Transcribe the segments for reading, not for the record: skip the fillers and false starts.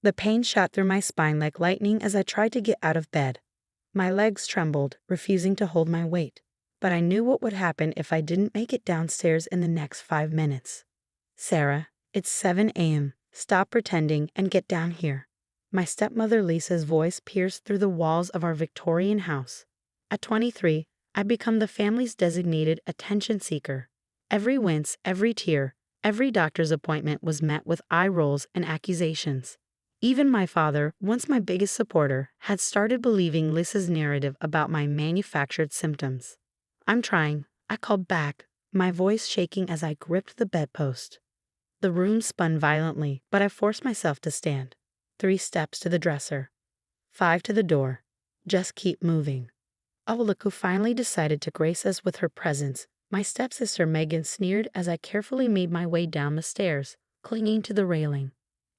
The pain shot through my spine like lightning as I tried to get out of bed. My legs trembled, refusing to hold my weight. But I knew what would happen if I didn't make it downstairs in the next 5 minutes. "Sarah, it's 7 a.m. Stop pretending and get down here." My stepmother Lisa's voice pierced through the walls of our Victorian house. At 23, I'd become the family's designated attention seeker. Every wince, every tear, every doctor's appointment was met with eye rolls and accusations. Even my father, once my biggest supporter, had started believing Lisa's narrative about my manufactured symptoms. "I'm trying," I called back, my voice shaking as I gripped the bedpost. The room spun violently, but I forced myself to stand. 3 steps to the dresser. 5 to the door. Just keep moving. "Oh, look who finally decided to grace us with her presence," my stepsister Megan sneered as I carefully made my way down the stairs, clinging to the railing.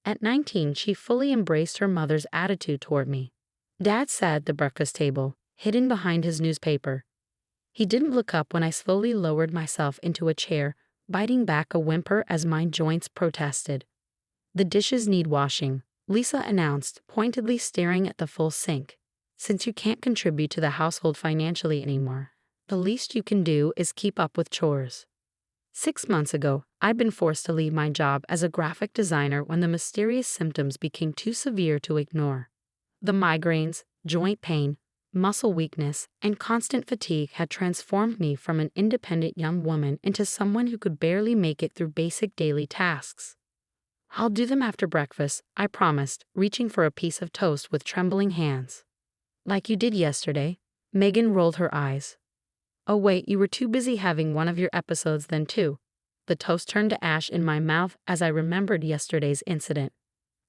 At 19, she fully embraced her mother's attitude toward me. Dad sat at the breakfast table, hidden behind his newspaper. He didn't look up when I slowly lowered myself into a chair, biting back a whimper as my joints protested. "The dishes need washing," Lisa announced, pointedly staring at the full sink. "Since you can't contribute to the household financially anymore, the least you can do is keep up with chores." 6 months ago, I'd been forced to leave my job as a graphic designer when the mysterious symptoms became too severe to ignore. The migraines, joint pain, muscle weakness, and constant fatigue had transformed me from an independent young woman into someone who could barely make it through basic daily tasks. "I'll do them after breakfast," I promised, reaching for a piece of toast with trembling hands. "Like you did yesterday." Megan rolled her eyes. "Oh wait, you were too busy having one of your episodes then too." The toast turned to ash in my mouth as I remembered yesterday's incident.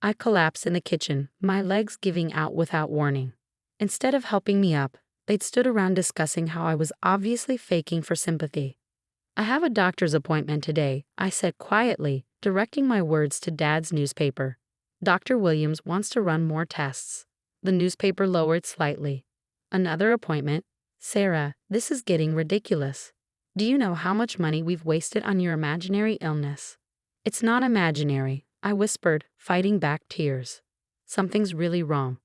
I collapsed in the kitchen, my legs giving out without warning. Instead of helping me up, they'd stood around discussing how I was obviously faking for sympathy. "I have a doctor's appointment today," I said quietly, directing my words to Dad's newspaper. "Dr. Williams wants to run more tests." The newspaper lowered slightly. "Another appointment? Sarah, this is getting ridiculous. Do you know how much money we've wasted on your imaginary illness?" "It's not imaginary," I whispered, fighting back tears. "Something's really wrong.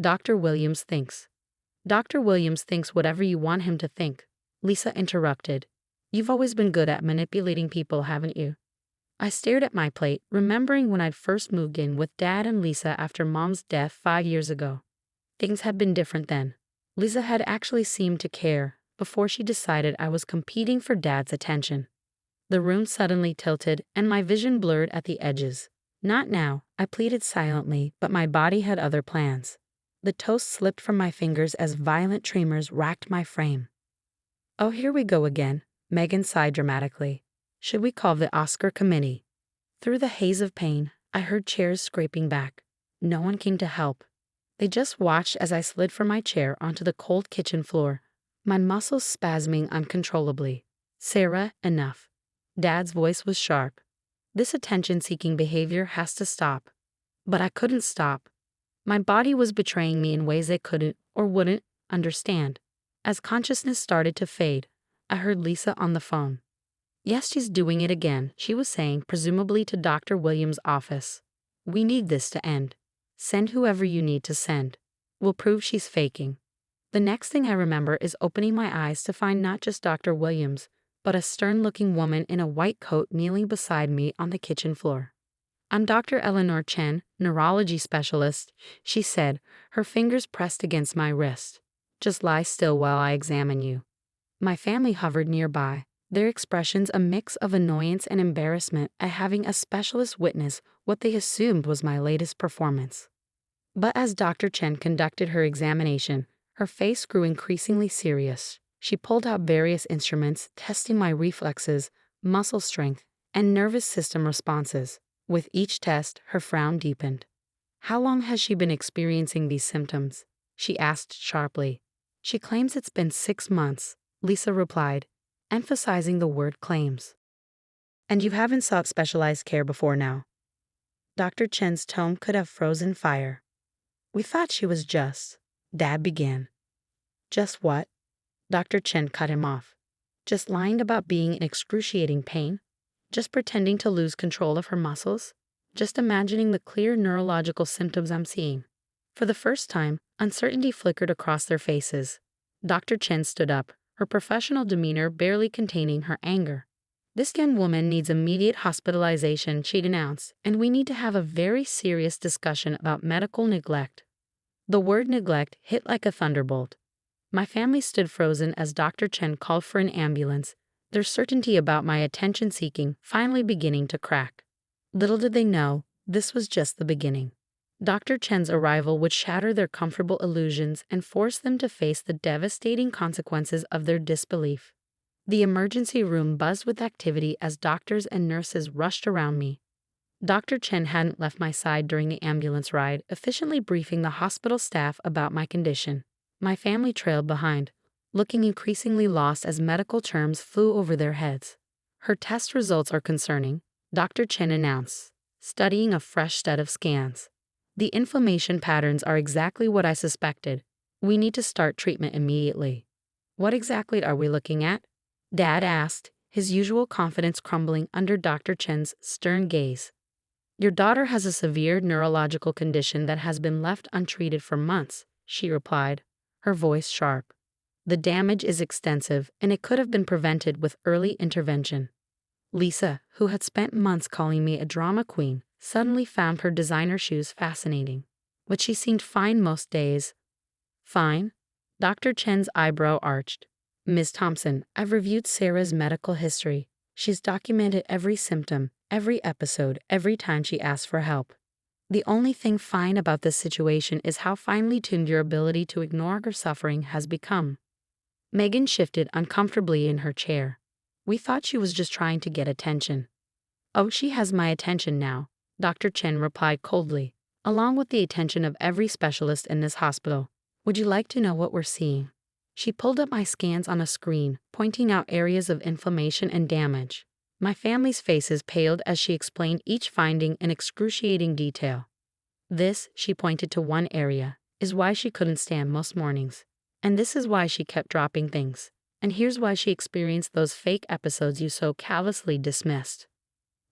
Dr. Williams thinks." "Dr. Williams thinks whatever you want him to think," Lisa interrupted. "You've always been good at manipulating people, haven't you?" I stared at my plate, remembering when I'd first moved in with Dad and Lisa after Mom's death 5 years ago. Things had been different then. Lisa had actually seemed to care, before she decided I was competing for Dad's attention. The room suddenly tilted, and my vision blurred at the edges. "Not now," I pleaded silently, but my body had other plans. The toast slipped from my fingers as violent tremors racked my frame. "Oh, here we go again," Megan sighed dramatically. "Should we call the Oscar committee?" Through the haze of pain, I heard chairs scraping back. No one came to help. They just watched as I slid from my chair onto the cold kitchen floor, my muscles spasming uncontrollably. "Sarah, enough." Dad's voice was sharp. "This attention-seeking behavior has to stop." But I couldn't stop. My body was betraying me in ways I couldn't, or wouldn't, understand. As consciousness started to fade, I heard Lisa on the phone. "Yes, she's doing it again," she was saying, presumably to Dr. Williams' office. "We need this to end. Send whoever you need to send. We'll prove she's faking." The next thing I remember is opening my eyes to find not just Dr. Williams, but a stern-looking woman in a white coat kneeling beside me on the kitchen floor. "I'm Dr. Eleanor Chen, neurology specialist," she said, her fingers pressed against my wrist. "Just lie still while I examine you." My family hovered nearby, their expressions a mix of annoyance and embarrassment at having a specialist witness what they assumed was my latest performance. But as Dr. Chen conducted her examination, her face grew increasingly serious. She pulled out various instruments, testing my reflexes, muscle strength, and nervous system responses. With each test, her frown deepened. "How long has she been experiencing these symptoms?" she asked sharply. "She claims it's been 6 months," Lisa replied, emphasizing the word claims. "And you haven't sought specialized care before now?" Dr. Chen's tone could have frozen fire. "We thought she was just," Dad began. "Just what?" Dr. Chen cut him off. "Just lying about being in excruciating pain? Just pretending to lose control of her muscles? just imagining the clear neurological symptoms I'm seeing. For the first time, uncertainty flickered across their faces. Dr. Chen stood up, her professional demeanor barely containing her anger. "This young woman needs immediate hospitalization," she'd announced, "and we need to have a very serious discussion about medical neglect." The word neglect hit like a thunderbolt. My family stood frozen as Dr. Chen called for an ambulance, their certainty about my attention-seeking finally beginning to crack. Little did they know, this was just the beginning. Dr. Chen's arrival would shatter their comfortable illusions and force them to face the devastating consequences of their disbelief. The emergency room buzzed with activity as doctors and nurses rushed around me. Dr. Chen hadn't left my side during the ambulance ride, efficiently briefing the hospital staff about my condition. My family trailed behind, looking increasingly lost as medical terms flew over their heads. "Her test results are concerning," Dr. Chen announced, studying a fresh set of scans. "The inflammation patterns are exactly what I suspected. We need to start treatment immediately." "What exactly are we looking at?" Dad asked, his usual confidence crumbling under Dr. Chen's stern gaze. "Your daughter has a severe neurological condition that has been left untreated for months," she replied, her voice sharp. "The damage is extensive, and it could have been prevented with early intervention." Lisa, who had spent months calling me a drama queen, suddenly found her designer shoes fascinating. But she seemed fine most days. "Fine?" Dr. Chen's eyebrow arched. "Ms. Thompson, I've reviewed Sarah's medical history. She's documented every symptom, every episode, every time she asked for help. The only thing fine about this situation is how finely tuned your ability to ignore her suffering has become." Megan shifted uncomfortably in her chair. "We thought she was just trying to get attention." "Oh, she has my attention now," Dr. Chen replied coldly, "along with the attention of every specialist in this hospital. Would you like to know what we're seeing?" She pulled up my scans on a screen, pointing out areas of inflammation and damage. My family's faces paled as she explained each finding in excruciating detail. "This," she pointed to one area, "is why she couldn't stand most mornings. And this is why she kept dropping things. And here's why she experienced those fake episodes you so callously dismissed."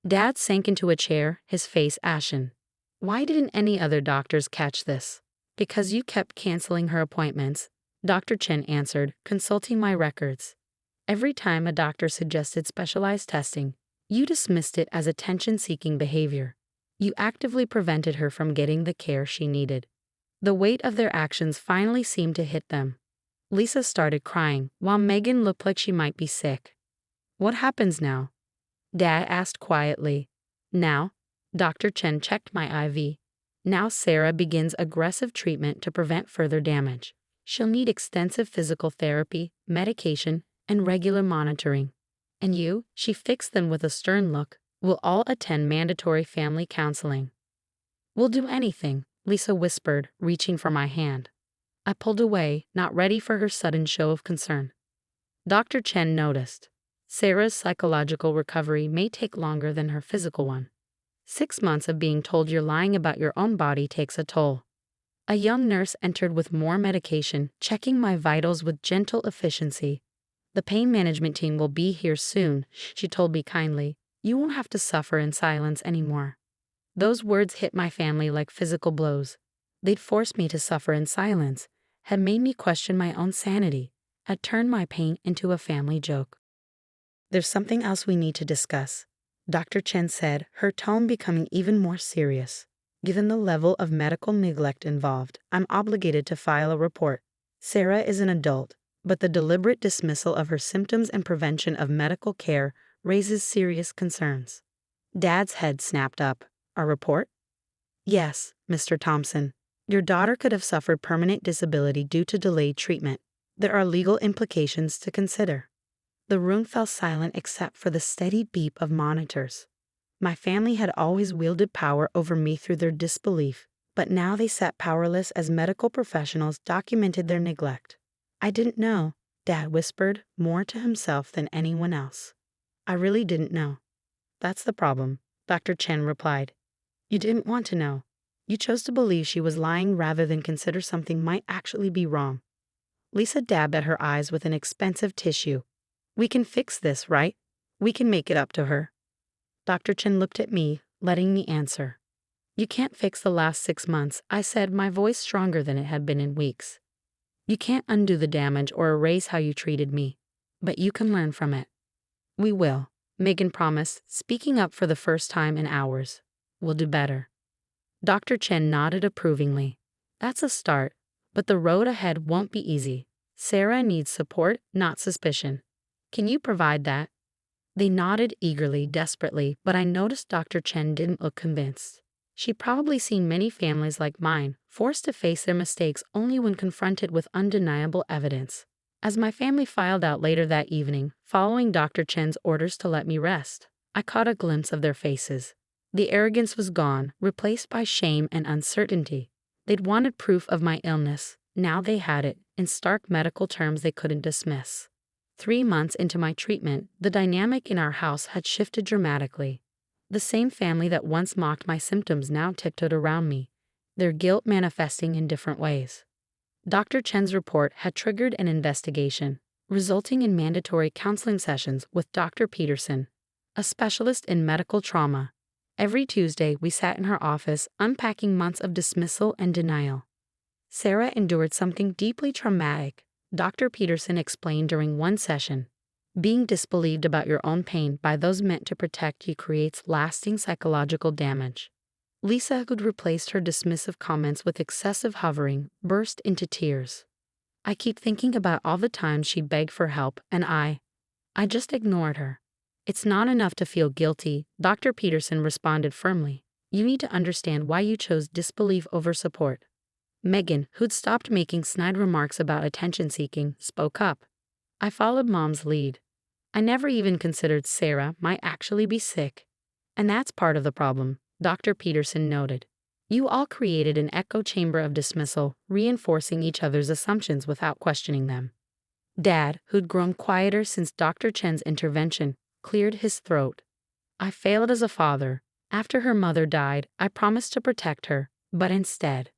Dad sank into a chair, his face ashen. "Why didn't any other doctors catch this?" "Because you kept canceling her appointments," Dr. Chen answered, consulting my records. "Every time a doctor suggested specialized testing, you dismissed it as attention-seeking behavior. You actively prevented her from getting the care she needed." The weight of their actions finally seemed to hit them. Lisa started crying, while Megan looked like she might be sick. "What happens now?" Dad asked quietly. "Now," Dr. Chen checked my IV. "Now Sarah begins aggressive treatment to prevent further damage. She'll need extensive physical therapy, medication, and regular monitoring. And you," she fixed them with a stern look, "will all attend mandatory family counseling." "We'll do anything," Lisa whispered, reaching for my hand. I pulled away, not ready for her sudden show of concern. Dr. Chen noticed. "Sarah's psychological recovery may take longer than her physical one. 6 months of being told you're lying about your own body takes a toll." A young nurse entered with more medication, checking my vitals with gentle efficiency. "The pain management team will be here soon," she told me kindly. "You won't have to suffer in silence anymore." Those words hit my family like physical blows. They'd forced me to suffer in silence, had made me question my own sanity, had turned my pain into a family joke. "There's something else we need to discuss," Dr. Chen said, her tone becoming even more serious. "Given the level of medical neglect involved, I'm obligated to file a report. Sarah is an adult, but the deliberate dismissal of her symptoms and prevention of medical care raises serious concerns." Dad's head snapped up. "A report?" "Yes, Mr. Thompson. Your daughter could have suffered permanent disability due to delayed treatment. There are legal implications to consider." The room fell silent except for the steady beep of monitors. My family had always wielded power over me through their disbelief, but now they sat powerless as medical professionals documented their neglect. "I didn't know," Dad whispered, more to himself than anyone else. "I really didn't know." "That's the problem," Dr. Chen replied. "You didn't want to know. You chose to believe she was lying rather than consider something might actually be wrong." Lisa dabbed at her eyes with an expensive tissue. "We can fix this, right? We can make it up to her." Dr. Chen looked at me, letting me answer. You can't fix the last 6 months, I said, my voice stronger than it had been in weeks. You can't undo the damage or erase how you treated me, but you can learn from it. We will, Megan promised, speaking up for the first time in hours. We'll do better. Dr. Chen nodded approvingly. That's a start, but the road ahead won't be easy. Sarah needs support, not suspicion. Can you provide that? They nodded eagerly, desperately, but I noticed Dr. Chen didn't look convinced. She'd probably seen many families like mine, forced to face their mistakes only when confronted with undeniable evidence. As my family filed out later that evening, following Dr. Chen's orders to let me rest, I caught a glimpse of their faces. The arrogance was gone, replaced by shame and uncertainty. They'd wanted proof of my illness. Now they had it, in stark medical terms they couldn't dismiss. 3 months into my treatment, the dynamic in our house had shifted dramatically. The same family that once mocked my symptoms now tiptoed around me, their guilt manifesting in different ways. Dr. Chen's report had triggered an investigation, resulting in mandatory counseling sessions with Dr. Peterson, a specialist in medical trauma. Every Tuesday, we sat in her office, unpacking months of dismissal and denial. Sarah endured something deeply traumatic, Dr. Peterson explained during one session. Being disbelieved about your own pain by those meant to protect you creates lasting psychological damage. Lisa, who'd replaced her dismissive comments with excessive hovering, burst into tears. I keep thinking about all the times she begged for help, and I just ignored her. It's not enough to feel guilty, Dr. Peterson responded firmly. You need to understand why you chose disbelief over support. Megan, who'd stopped making snide remarks about attention-seeking, spoke up. I followed Mom's lead. I never even considered Sarah might actually be sick. And that's part of the problem, Dr. Peterson noted. You all created an echo chamber of dismissal, reinforcing each other's assumptions without questioning them. Dad, who'd grown quieter since Dr. Chen's intervention, cleared his throat. I failed as a father. After her mother died, I promised to protect her, but instead,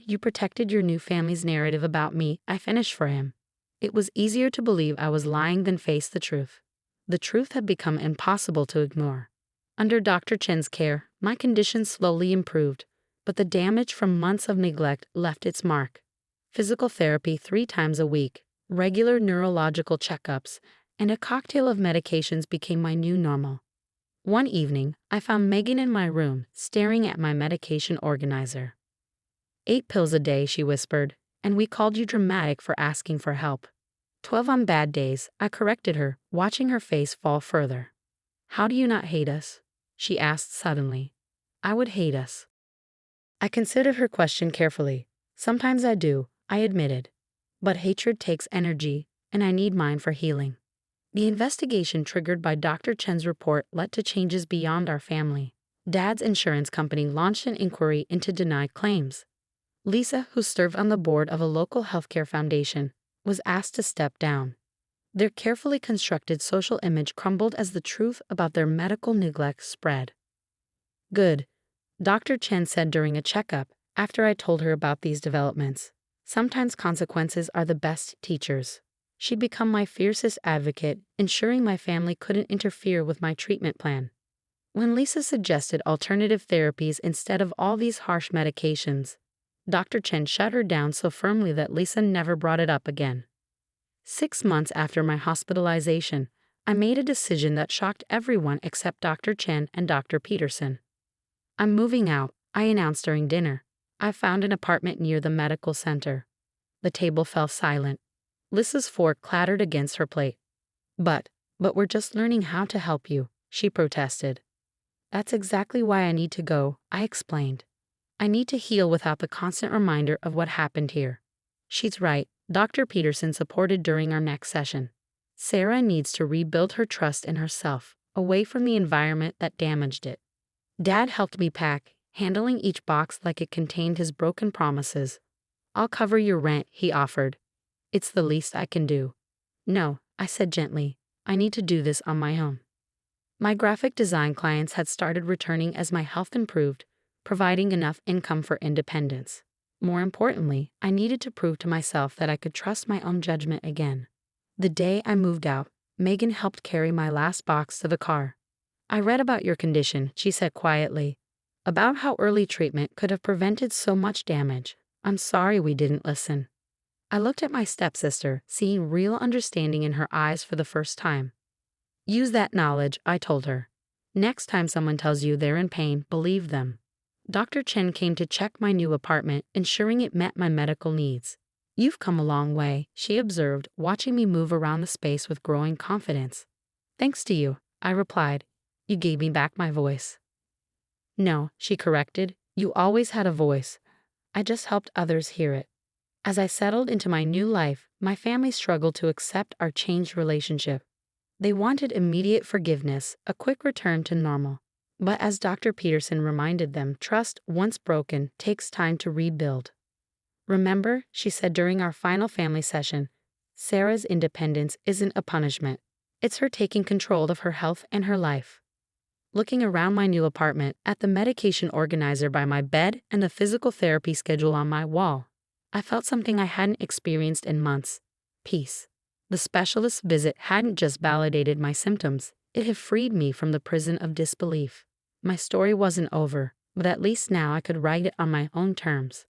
you protected your new family's narrative about me. I finished for him. It was easier to believe I was lying than face the truth. The truth had become impossible to ignore. Under Dr. Chen's care, my condition slowly improved, but the damage from months of neglect left its mark. Physical therapy 3 times a week, regular neurological checkups, and a cocktail of medications became my new normal. One evening, I found Megan in my room, staring at my medication organizer. 8 pills a day, she whispered, and we called you dramatic for asking for help. 12 on bad days, I corrected her, watching her face fall further. How do you not hate us? She asked suddenly. I would hate us. I considered her question carefully. Sometimes I do, I admitted. But hatred takes energy, and I need mine for healing. The investigation triggered by Dr. Chen's report led to changes beyond our family. Dad's insurance company launched an inquiry into denied claims. Lisa, who served on the board of a local healthcare foundation, was asked to step down. Their carefully constructed social image crumbled as the truth about their medical neglect spread. Good, Dr. Chen said during a checkup after I told her about these developments. Sometimes consequences are the best teachers. She'd become my fiercest advocate, ensuring my family couldn't interfere with my treatment plan. When Lisa suggested alternative therapies instead of all these harsh medications, Dr. Chen shut her down so firmly that Lisa never brought it up again. 6 months after my hospitalization, I made a decision that shocked everyone except Dr. Chen and Dr. Peterson. I'm moving out, I announced during dinner. I found an apartment near the medical center. The table fell silent. Lisa's fork clattered against her plate. But we're just learning how to help you, she protested. That's exactly why I need to go, I explained. I need to heal without the constant reminder of what happened here. She's right, Dr. Peterson supported during our next session. Sarah needs to rebuild her trust in herself, away from the environment that damaged it. Dad helped me pack, handling each box like it contained his broken promises. I'll cover your rent, he offered. It's the least I can do. No, I said gently. I need to do this on my own. My graphic design clients had started returning as my health improved, providing enough income for independence. More importantly, I needed to prove to myself that I could trust my own judgment again. The day I moved out, Megan helped carry my last box to the car. I read about your condition, she said quietly. About how early treatment could have prevented so much damage. I'm sorry we didn't listen. I looked at my stepsister, seeing real understanding in her eyes for the first time. Use that knowledge, I told her. Next time someone tells you they're in pain, believe them. Dr. Chen came to check my new apartment, ensuring it met my medical needs. You've come a long way, she observed, watching me move around the space with growing confidence. Thanks to you, I replied. You gave me back my voice. No, she corrected. You always had a voice. I just helped others hear it. As I settled into my new life, my family struggled to accept our changed relationship. They wanted immediate forgiveness, a quick return to normal. But as Dr. Peterson reminded them, trust, once broken, takes time to rebuild. Remember, she said during our final family session, Sarah's independence isn't a punishment. It's her taking control of her health and her life. Looking around my new apartment, at the medication organizer by my bed and the physical therapy schedule on my wall, I felt something I hadn't experienced in months: peace. The specialist's visit hadn't just validated my symptoms, it had freed me from the prison of disbelief. My story wasn't over, but at least now I could write it on my own terms.